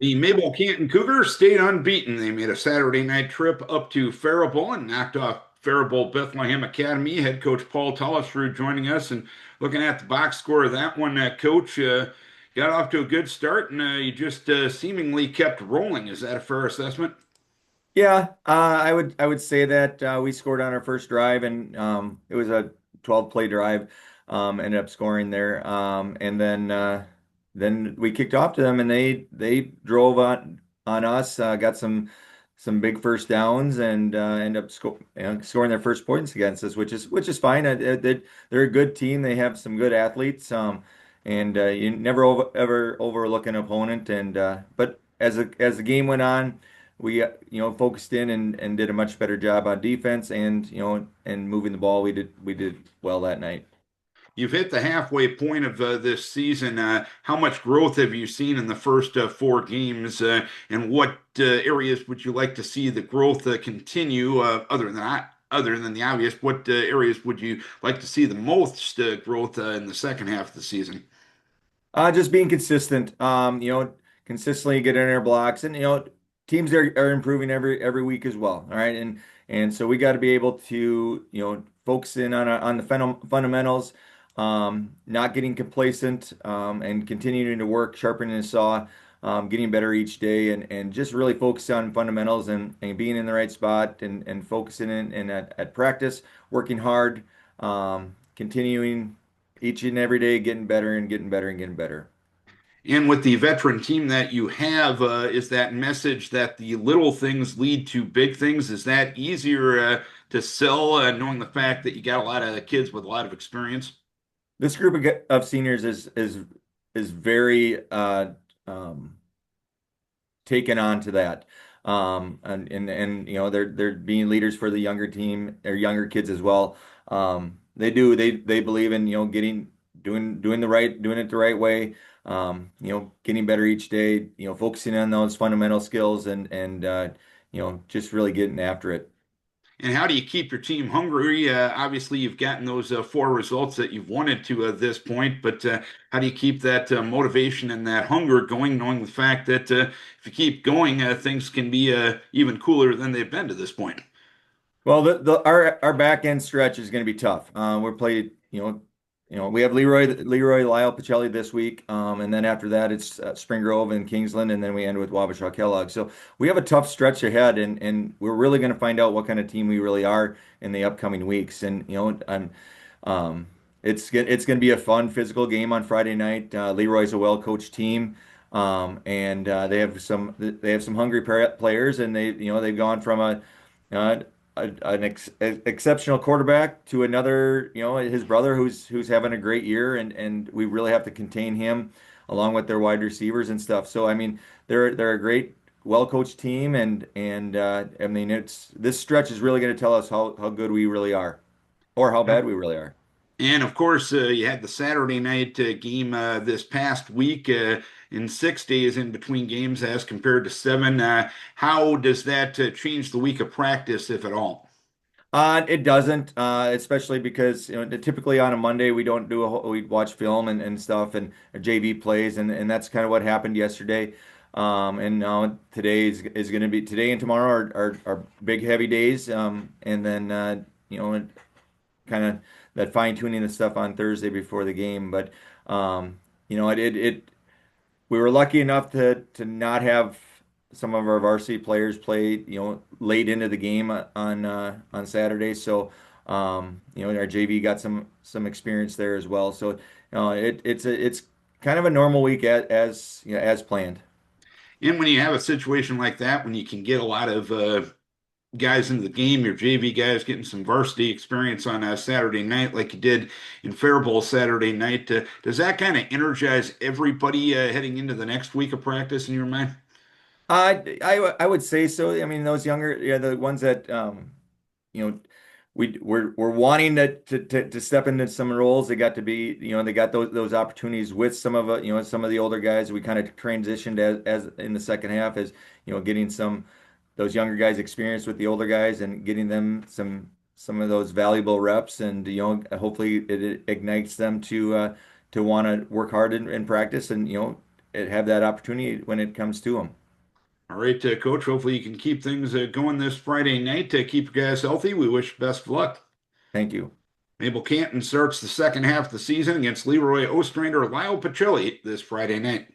The Mabel Canton Cougars stayed unbeaten. They made a Saturday night trip up to Faribault and knocked off Faribault Bethlehem Academy. Head coach Paul Tollefsrud joining us and looking at the box score of that one. Coach got off to a good start and you just seemingly kept rolling. Is that a fair assessment? Yeah, I would say that we scored on our first drive, and it was a 12 play drive. Ended up scoring there, and then we kicked off to them, and they drove on us, got some big first downs, and ended up scoring their first points against us, which is fine. They're a good team. They have some good athletes, and you never ever overlook an opponent. And but as the game went on, we focused in and did a much better job on defense and and moving the ball. We did well that night. You've hit the halfway point of this season. How much growth have you seen in the first four games, and what areas would you like to see the growth continue? Other than the obvious, what areas would you like to see the most growth in the second half of the season? Just being consistent. Consistently getting in our blocks, and teams are improving every week as well. All right, and so we got to be able to focus in on the fundamentals, not getting complacent, and continuing to work, sharpening the saw, getting better each day, and just really focus on fundamentals and being in the right spot and focusing in and at practice, working hard, continuing each and every day, getting better and getting better and getting better. And with the veteran team that you have, is that message that the little things lead to big things? Is that easier to sell, knowing the fact that you got a lot of kids with a lot of experience? This group of seniors is very um, taken on to that. And they're being leaders for the younger team or younger kids as well. They believe in doing it the right way. Getting better each day. Focusing on those fundamental skills and just really getting after it. And how do you keep your team hungry? Obviously, you've gotten those four results that you've wanted to this point, but how do you keep that motivation and that hunger going, knowing the fact that if you keep going, things can be even cooler than they've been to this point? Well, our back end stretch is going to be tough. We're played, we have Leroy Lyle Pacelli this week, and then after that it's Spring Grove and Kingsland, and then we end with Wabasha Kellogg. So we have a tough stretch ahead, and we're really going to find out what kind of team we really are in the upcoming weeks. And um, it's going to be a fun physical game on Friday night. Leroy's a well-coached team. And they have some hungry players, and they've gone from uh, an exceptional quarterback to another, his brother who's having a great year, and we really have to contain him along with their wide receivers and stuff. So I mean, they're a great, well-coached team, and I mean, it's this stretch is really going to tell us how good we really are, or how bad we really are. And of course, you had the Saturday night game this past week in 6 days in between games as compared to seven. How does that change the week of practice, if at all? It doesn't, especially because typically on a Monday we watch film and stuff and JV plays, and that's kind of what happened yesterday. And now today is going to be today and tomorrow are big heavy days, and then kind of that fine tuning the stuff on Thursday before the game. But it we were lucky enough to not have some of our varsity players play, late into the game on Saturday. So, our JV got some experience there as well. So, it's kind of a normal week as planned. And when you have a situation like that, when you can get a lot of guys into the game, your JV guys getting some varsity experience on a Saturday night, like you did in Faribault Saturday night, does that kind of energize everybody heading into the next week of practice in your mind? I would say so. I mean, those younger, yeah, the ones that you know, we're wanting to step into some roles. They got to be, they got those opportunities with some of the older guys. We kind of transitioned as in the second half as getting some those younger guys experience with the older guys and getting them some of those valuable reps, and hopefully it ignites them to want to work hard in practice and have that opportunity when it comes to them. All right, Coach. Hopefully you can keep things going this Friday night. Keep you guys healthy. We wish you best of luck. Thank you. Mabel Canton starts the second half of the season against Leroy Ostrander Lyle Pacelli this Friday night.